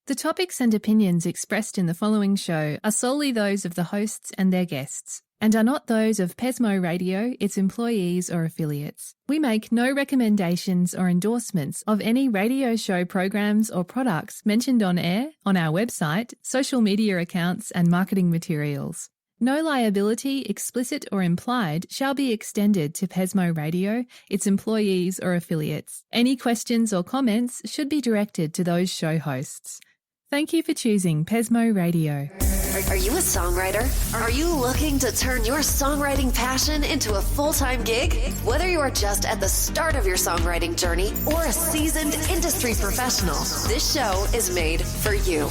The topics and opinions expressed in the following show are solely those of the hosts and their guests, and are not those of Pesmo Radio, its employees or affiliates. We make no recommendations or endorsements of any radio show programs or products mentioned on air, on our website, social media accounts, and marketing materials. No liability, explicit or implied, shall be extended to Pesmo Radio, its employees or affiliates. Any questions or comments should be directed to those show hosts. Thank you for choosing Pesmo Radio. Are you a songwriter? Are you looking to turn your songwriting passion into a full-time gig? Whether you are just at the start of your songwriting journey or a seasoned industry professional, this show is made for you.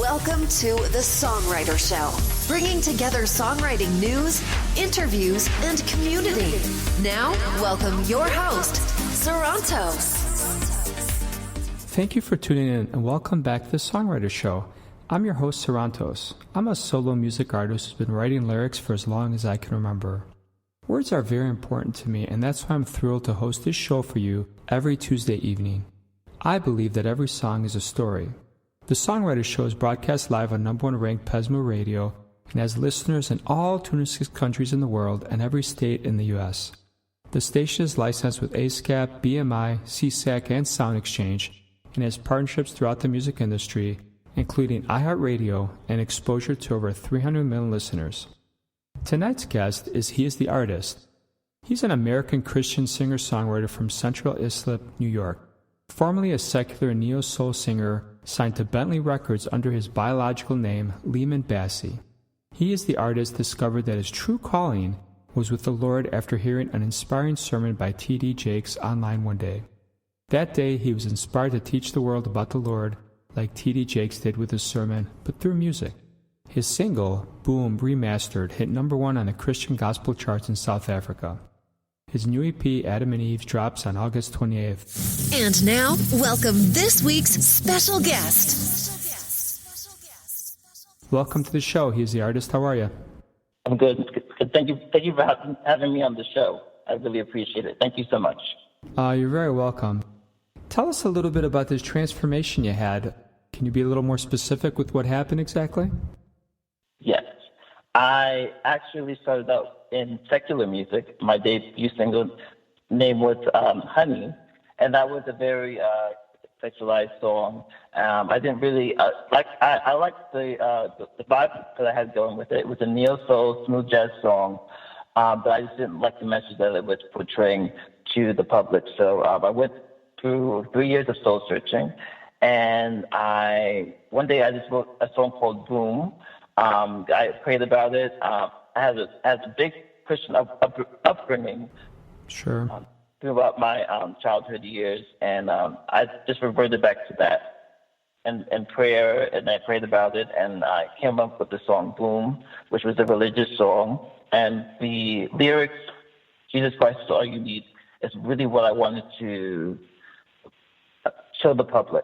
Welcome to the Songwriter Show, bringing together songwriting news, interviews, and community. Now, welcome your host, Sarantos. Thank you for tuning in and welcome back to the Songwriter Show. I'm your host, Sarantos. I'm a solo music artist who's been writing lyrics for as long as I can remember. Words are very important to me, and that's why I'm thrilled to host this show for you every Tuesday evening. I believe that every song is a story. The Songwriter Show is broadcast live on #1 ranked Pesmo Radio and has listeners in all 26 countries in the world and every state in the U.S. The station is licensed with ASCAP, BMI, CSAC, and Sound Exchange, and has partnerships throughout the music industry, including iHeartRadio and exposure to over 300 million listeners. Tonight's guest is HeIsTheArtist. He's an American Christian singer-songwriter from Central Islip, New York. Formerly a secular neo-soul singer, signed to Bentley Records under his biological name, Leemann Bassey. HeIsTheArtist discovered that his true calling was with the Lord after hearing an inspiring sermon by T.D. Jakes online one day. That day, he was inspired to teach the world about the Lord like T.D. Jakes did with his sermon, but through music. His single, Boom Remastered, hit #1 on the Christian gospel charts in South Africa. His new EP, Adam and Eve, drops on August 28th. And now, welcome this week's special guest. Welcome to the show. He's the artist. How are you? I'm good. Thank you for having me on the show. I really appreciate it. Thank you so much. You're very welcome. Tell us a little bit about this transformation you had. Can you be a little more specific with what happened exactly? Yes. I actually started out in secular music. My debut single name was Honey, and that was a very sexualized song. I didn't really I liked the vibe that I had going with it. It was a neo-soul, smooth jazz song, but I just didn't like the message that it was portraying to the public. So I went through 3 years of soul searching, and one day I just wrote a song called Boom. I prayed about it. I had a big Christian upbringing. Sure. Throughout my childhood years, and I just reverted back to that and prayer, and I prayed about it, and I came up with the song Boom, which was a religious song, and the lyrics, Jesus Christ is all you need, is really what I wanted to show the public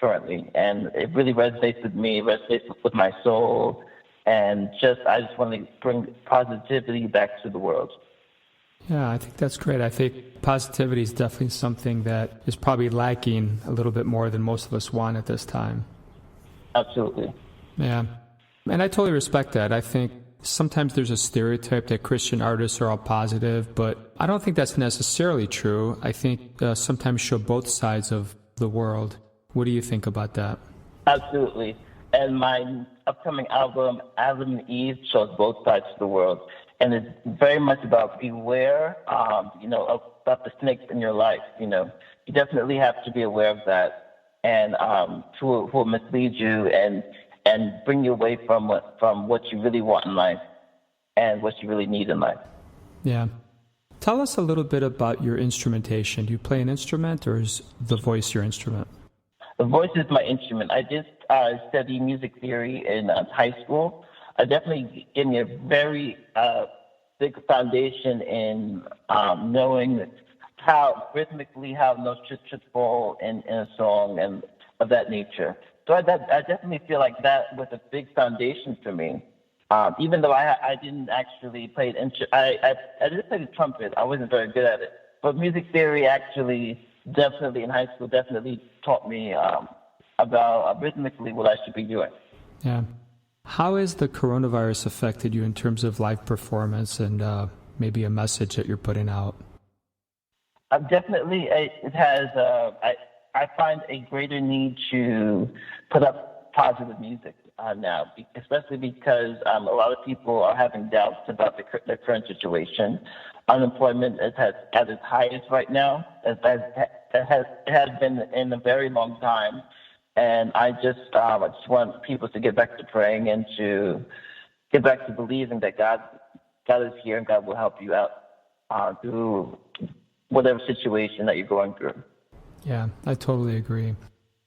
currently, and it really resonates with me, resonates with my soul, and I just want to bring positivity back to the world. Yeah, I think that's great. I think positivity is definitely something that is probably lacking a little bit more than most of us want at this time. Absolutely. Yeah, and I totally respect that. I think sometimes there's a stereotype that Christian artists are all positive, but I don't think that's necessarily true. I think sometimes show both sides of the world. What do you think about that? Absolutely. And my upcoming album, Adam and Eve, shows both sides of the world. And it's very much about beware, about the snakes in your life. You definitely have to be aware of that, and who will mislead you and bring you away from what you really want in life and what you really need in life. Yeah. Tell us a little bit about your instrumentation. Do you play an instrument, or is the voice your instrument? The voice is my instrument. I did study music theory in high school. It definitely gave me a very big foundation in knowing how rhythmically how notes should fall in a song and of that nature. So I definitely feel like that was a big foundation for me. Even though I didn't actually play an instrument, I did play the trumpet. I wasn't very good at it. But music theory actually definitely in high school definitely taught me about rhythmically what I should be doing. Yeah. How has the coronavirus affected you in terms of live performance and maybe a message that you're putting out? Definitely, it has. I find a greater need to put up positive music now, especially because a lot of people are having doubts about the current situation. Unemployment is at its highest right now. It has been in a very long time, and I just want people to get back to praying and to get back to believing that God is here and God will help you out through whatever situation that you're going through. Yeah, I totally agree.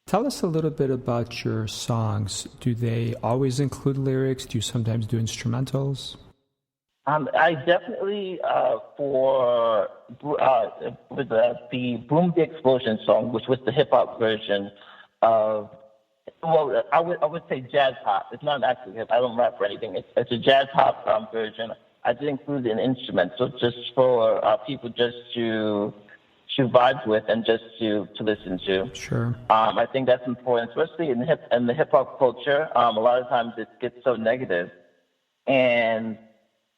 Tell us a little bit about your songs. Do they always include lyrics? Do you sometimes do instrumentals? I definitely, with the Boom the Explosion song, which was the hip-hop version of, well, I would say jazz pop. It's not actually hip. I don't rap or anything. It's a jazz pop version. I did include an instrument, so just for people just to vibe with and just to listen to. Sure. I think that's important, especially in the hip hop culture. A lot of times it gets so negative, and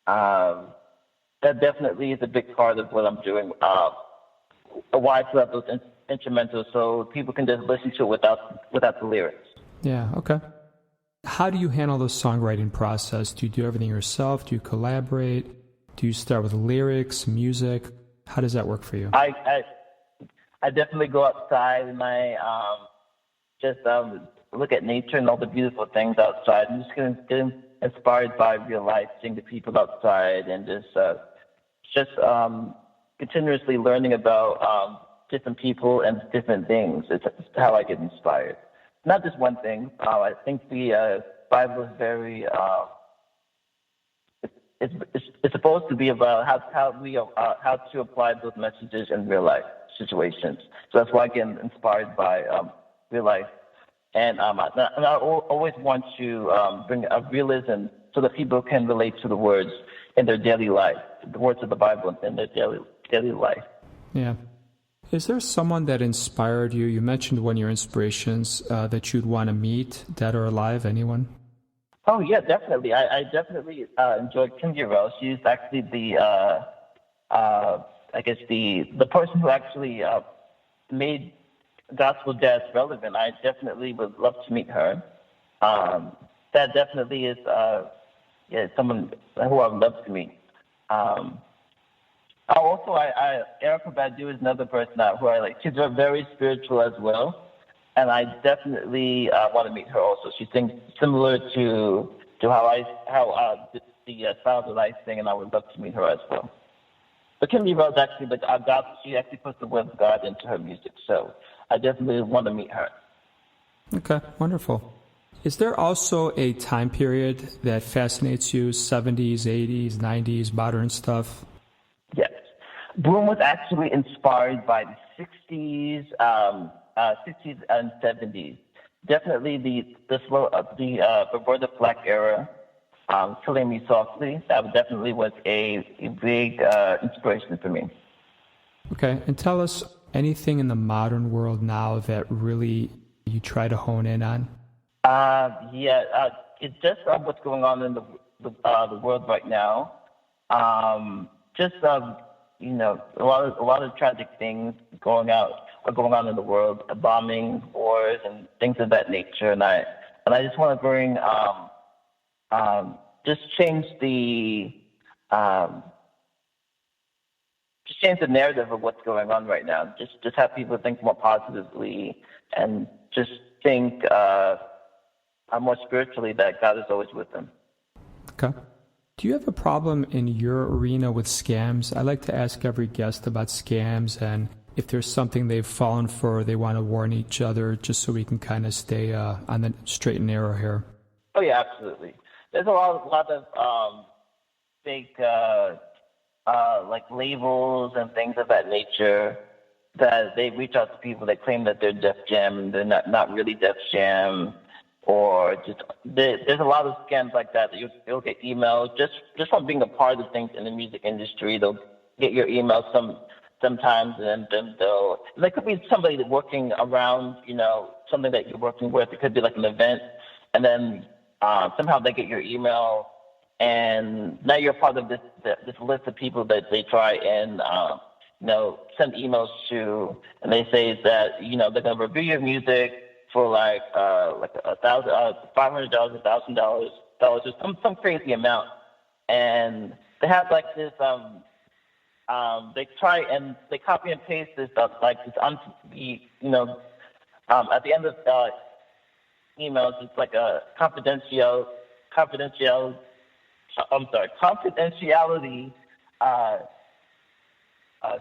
that definitely is a big part of what I'm doing. Why I put up those instrumentals so people can just listen to it without the lyrics. Yeah. Okay. How do you handle the songwriting process? Do you do everything yourself? Do you collaborate? Do you start with lyrics, music? How does that work for you? I definitely go outside and I just look at nature and all the beautiful things outside. I'm just getting inspired by real life, seeing the people outside, and just continuously learning about different people and different things. It's how I get inspired. Not just one thing. I think the Bible is very. It's supposed to be about how to apply those messages in real life situations. So that's why I get inspired by real life, and I always want to bring a realism so that people can relate to the words in their daily life, the words of the Bible in their daily life. Yeah. Is there someone that inspired you? You mentioned one of your inspirations that you'd want to meet, dead or alive. Anyone? Oh yeah, definitely. I definitely enjoyed Kim Burrell. She's actually the person who actually made gospel jazz relevant. I definitely would love to meet her. That definitely is someone who I would love to meet. Also, Erykah Badu is another person who I like. She's very spiritual as well, and I definitely want to meet her also. She sings similar to how the style that I sing, and I would love to meet her as well. But Kim Burrell is actually she actually puts the word of God into her music, so I definitely want to meet her. Okay, wonderful. Is there also a time period that fascinates you? 70s, 80s, 90s, modern stuff? Yes. Boom was actually inspired by the 60s, 60s and 70s. Definitely the Roberta Flack era, Killing Me Softly. That definitely was a big inspiration for me. Okay, and tell us anything in the modern world now that really you try to hone in on. It's just what's going on in the world right now. A lot of tragic things going on in the world, bombing, wars, and things of that nature. And I just want to bring change the narrative of what's going on right now. Just have people think more positively and just think more spiritually that God is always with them. Okay. Do you have a problem in your arena with scams? I like to ask every guest about scams and if there's something they've fallen for, they want to warn each other just so we can kind of stay on the straight and narrow here. Oh, yeah, absolutely. There's a lot of fake like labels and things of that nature that they reach out to people that claim that they're Def Jam and they're not really Def Jam. Or there's a lot of scams like that you'll get emails just from being a part of things in the music industry. They'll get your email. sometimes, and then there could be somebody working around, something that you're working with. It could be like an event, and then somehow they get your email, and now you're part of this list of people that they try and send emails to, and they say that they're gonna review your music for like $500, $1,000, or some crazy amount, and they have like this they try and they copy and paste this at the end of emails. It's like a confidentiality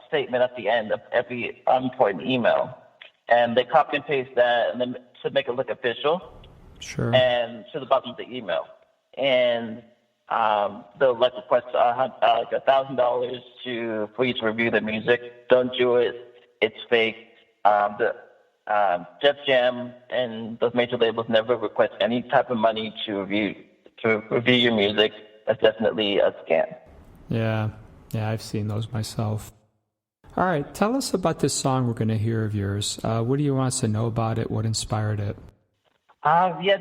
statement at the end of every important email, and they copy and paste that, and then to make it look official. Sure. And to the bottom of the email, and they'll like request $1,000 for you to review the music. Don't do it; it's fake. Def Jam and those major labels never request any type of money to review your music. That's definitely a scam. Yeah, I've seen those myself. All right, tell us about this song we're going to hear of yours. What do you want us to know about it? What inspired it?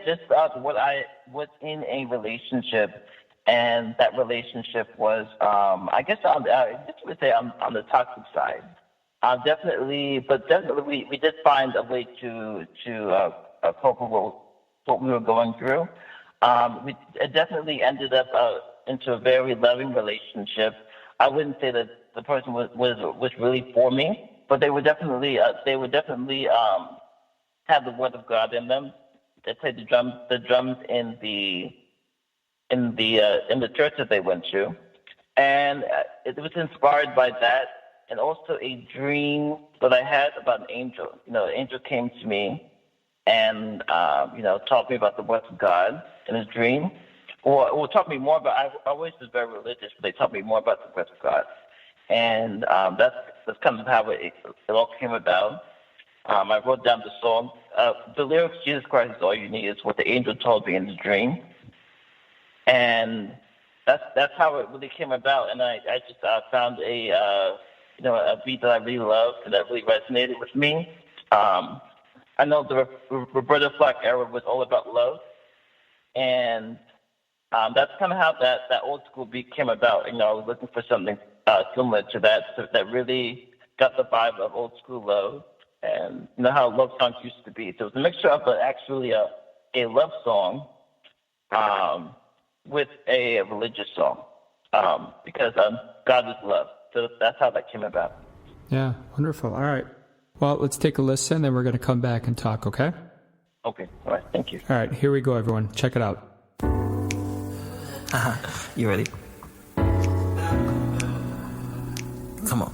Just what I was in a relationship, and that relationship was, I guess, I would say on the toxic side. Definitely, we did find a way to cope with what we were going through. It definitely ended up into a very loving relationship. I wouldn't say that the person was really for me, but they would definitely have the word of God in them. They played the drums in the church that they went to, and it was inspired by that, and also a dream that I had about an angel. An angel came to me and taught me about the word of God in his dream, or taught me more about. I always was very religious, but they taught me more about the word of God, and that's kind of how it all came about. I wrote down the song. The lyrics, "Jesus Christ is all you need," is what the angel told me in the dream, and that's how it really came about. And I just found a beat that I really loved and that really resonated with me. I know the Roberta Flack era was all about love, and that's kind of how that old school beat came about. I was looking for something similar to that really got the vibe of old school love, and how love songs used to be. So it was a mixture of actually a love song with a religious song, because God is love. So that's how that came about. Yeah, wonderful. All right. Well, let's take a listen, then we're going to come back and talk, okay? Okay. All right. Thank you. All right. Here we go, everyone. Check it out. You ready? Come on.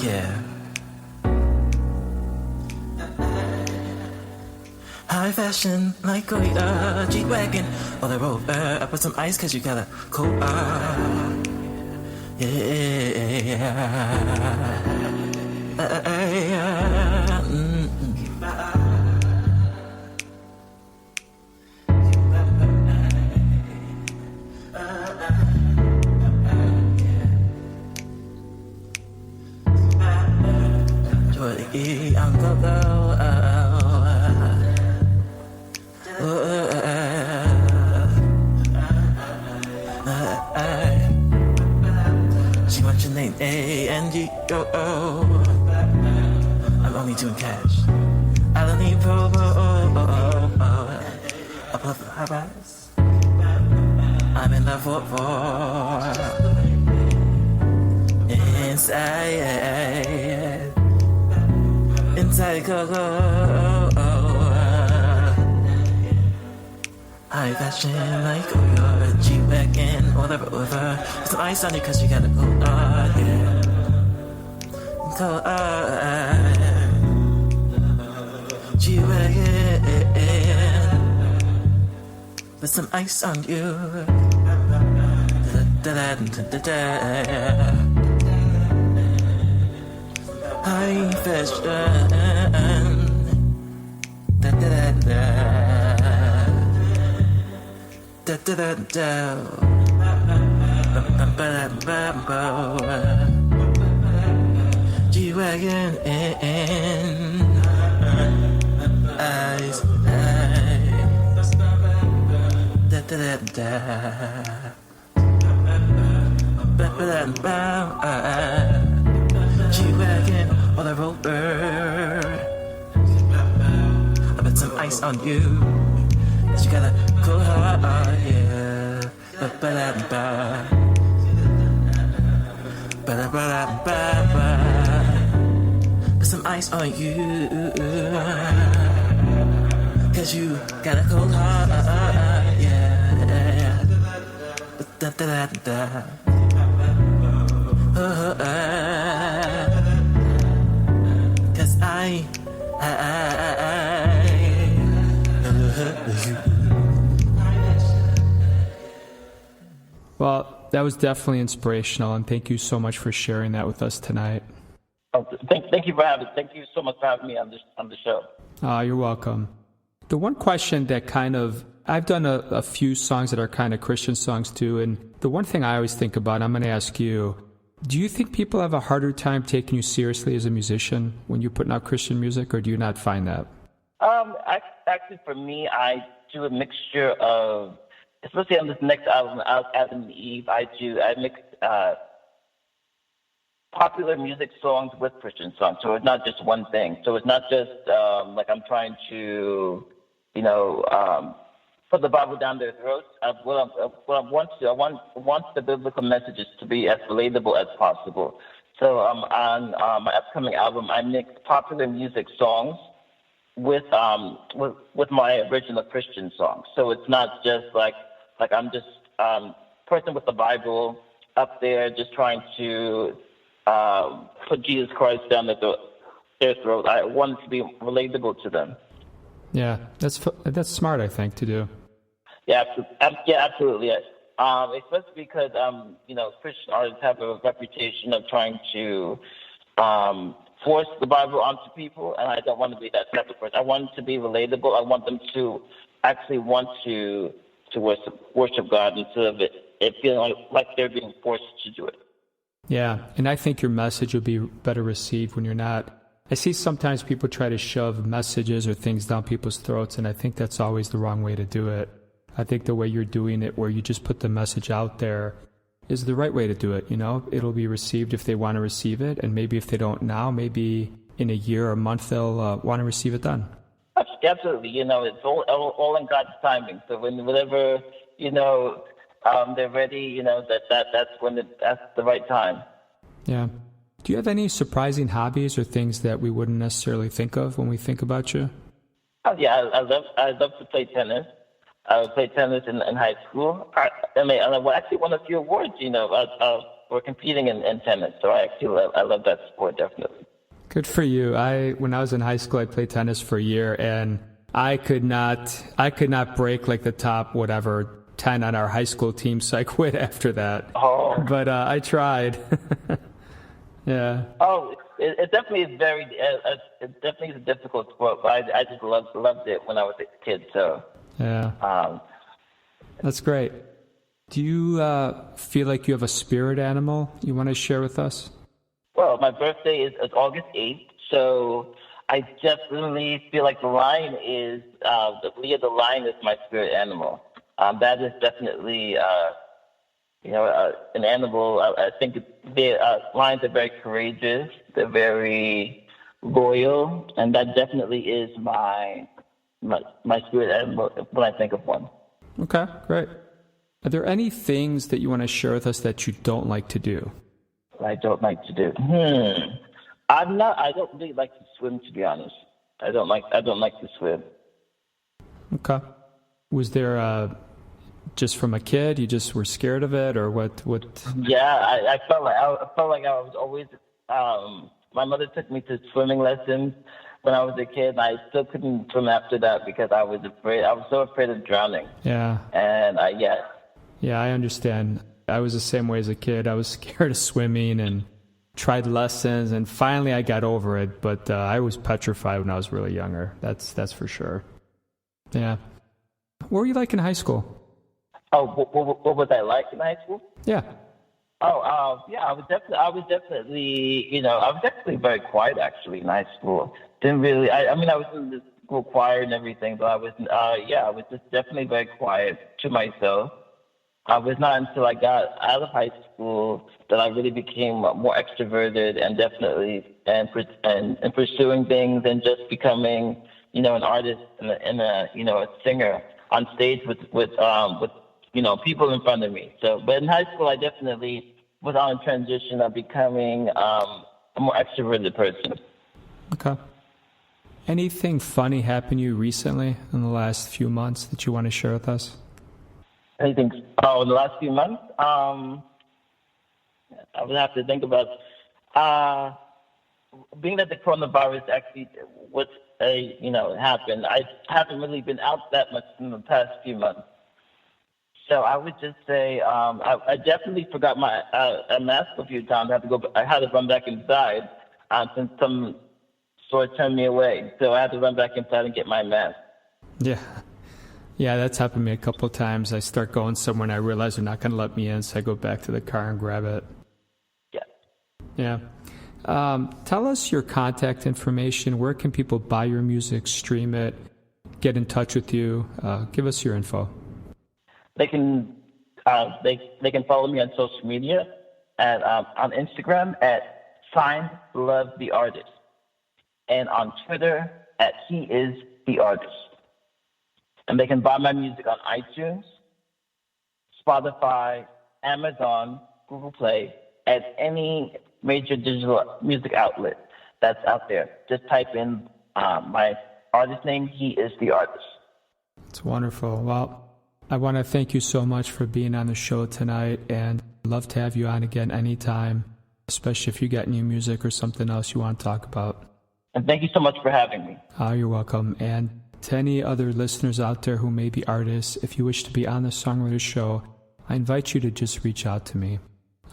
Yeah. High fashion, like a G-Wagon or the Rover. I put some ice cause you got a cold She wants your name A-N-G-O-O. I'm only doing cash. I don't need promo. I pull up the high rise. I'm in love for inside Coco. High fashion like your G-Wagon or the Rover. Put some ice on you cause you gotta go yeah. Go G-Wagon. Put some ice on you. High fashion. G-Wagon and eyes. G-Wagon on a roller. I put some ice on you. Cause you got a cold heart, yeah. Put some ice on you. Cause you got a cold heart, yeah. Cause I love you. Well, that was definitely inspirational, and thank you so much for sharing that with us tonight. Oh, thank you for having. Thank you so much for having me on the show. You're welcome. The one question that I've done a few songs that are kind of Christian songs too, and the one thing I always think about, I'm going to ask you, do you think people have a harder time taking you seriously as a musician when you're putting out Christian music, or do you not find that? Actually, for me, I do a mixture of, especially on this next album, Adam and Eve, I mix popular music songs with Christian songs. So it's not just one thing. So it's not just like I'm trying to, put the Bible down their throats. What I want the biblical messages to be as relatable as possible. So on my upcoming album, I mix popular music songs with my original Christian songs. So it's not just like I'm just person with the Bible up there just trying to put Jesus Christ down their throat. I want it to be relatable to them. Yeah, that's smart, I think, to do. Yeah, absolutely. Especially because Christian artists have a reputation of trying to force the Bible onto people, and I don't want to be that type of person. I want it to be relatable. I want them to actually want to worship God instead of it feeling like they're being forced to do it. Yeah, and I think your message will be better received when you're not. I see sometimes people try to shove messages or things down people's throats, and I think that's always the wrong way to do it. I think the way you're doing it, where you just put the message out there, is the right way to do it. It'll be received if they want to receive it, and maybe if they don't now, maybe in a year or a month they'll want to receive it then. Absolutely. It's all in God's timing. So whenever they're ready, that's the right time. Yeah. Do you have any surprising hobbies or things that we wouldn't necessarily think of when we think about you? Oh, yeah, I love to play tennis. I played tennis in high school. I actually won a few awards, for competing in tennis. So I love that sport, definitely. Good for you. When I was in high school, I played tennis for a year, and I could not break like the top 10 on our high school team, so I quit after that. Oh. But I tried. Yeah. Oh, it definitely is it definitely is a difficult sport, but I just loved it when I was a kid. So. Yeah. That's great. Do you feel like you have a spirit animal you want to share with us? Well, my birthday is August 8th, so I definitely feel like the lion is Leah the lion is my spirit animal. That is definitely an animal. I think lions are very courageous. They're very loyal, and that definitely is my spirit animal when I think of one. Okay, great. Are there any things that you want to share with us that you don't like to do? I don't like to do. I don't really like to swim, to be honest. I don't like to swim. Okay. Was there just from a kid, you just were scared of it, or what? Yeah, I felt like I was always. My mother took me to swimming lessons when I was a kid, and I still couldn't swim after that because I was afraid. I was so afraid of drowning. Yeah. And Yeah, I understand. I was the same way as a kid. I was scared of swimming and tried lessons, and finally I got over it. But I was petrified when I was really younger. That's for sure. Yeah. What were you like in high school? Oh, what was I like in high school? Yeah. Oh, yeah, I was definitely, I was definitely very quiet actually in high school. Didn't really, I mean, I was in the school choir and everything, but I was, I was just definitely very quiet to myself. I was not until I got out of high school that I really became more extroverted and definitely and pursuing things and just becoming, an artist and a singer on stage with people in front of me. So, but in high school, I definitely was on a transition of becoming a more extroverted person. Okay. Anything funny happened to you recently in the last few months that you want to share with us? Anything? Oh, in the last few months, I would have to think about. Being that the coronavirus actually happened, I haven't really been out that much in the past few months. So I would just say I definitely forgot my a mask a few times. I had to run back inside since some sort of turned me away. So I had to run back inside and get my mask. Yeah. Yeah, that's happened to me a couple of times. I start going somewhere and I realize they're not going to let me in, so I go back to the car and grab it. Yeah. Yeah. Tell us your contact information. Where can people buy your music, stream it, get in touch with you? Give us your info. They can follow me on social media at on Instagram at @LoveTheArtist and on Twitter at HeIsTheArtist. And they can buy my music on iTunes, Spotify, Amazon, Google Play, at any major digital music outlet that's out there. Just type in my artist name, HeIsTheArtist. It's wonderful. Well, I want to thank you so much for being on the show tonight, and I'd love to have you on again anytime, especially if you got new music or something else you want to talk about. And thank you so much for having me. You're welcome. And to any other listeners out there who may be artists, if you wish to be on the Songwriter Show, I invite you to just reach out to me.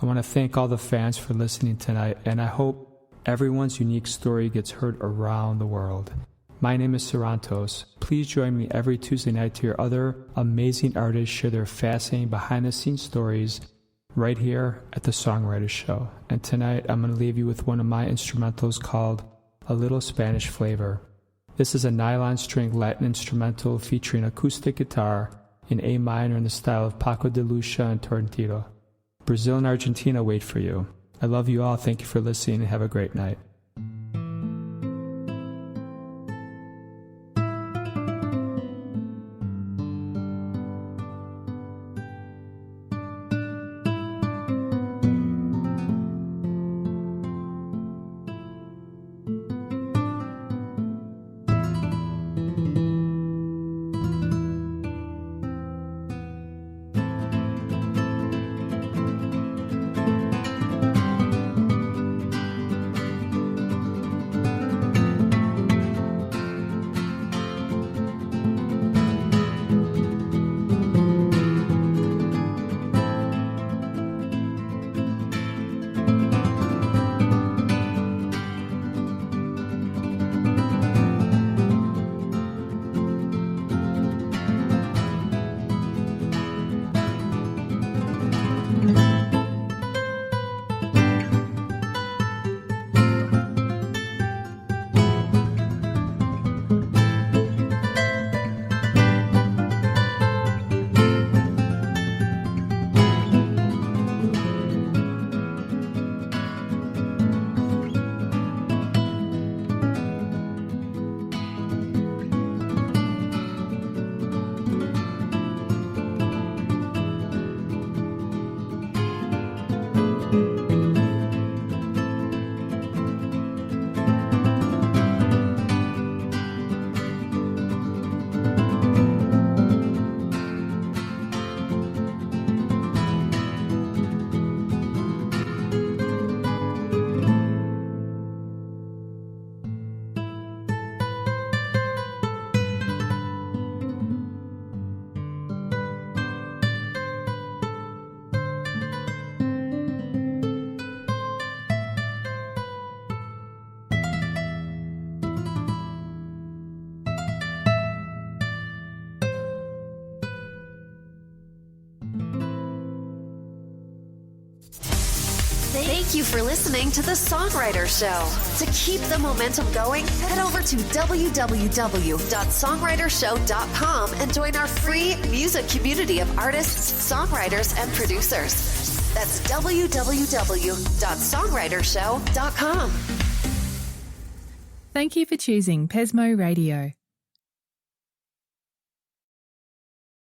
I want to thank all the fans for listening tonight, and I hope everyone's unique story gets heard around the world. My name is Sarantos. Please join me every Tuesday night to hear other amazing artists share their fascinating behind-the-scenes stories right here at the Songwriter Show. And tonight, I'm going to leave you with one of my instrumentals called A Little Spanish Flavor. This is a nylon string Latin instrumental featuring acoustic guitar in A minor in the style of Paco de Lucia and Torrentino. Brazil and Argentina wait for you. I love you all. Thank you for listening and have a great night. Thank you for listening to The Songwriter Show. To keep the momentum going, head over to www.songwritershow.com and join our free music community of artists, songwriters, and producers. That's www.songwritershow.com. Thank you for choosing Pesmo Radio.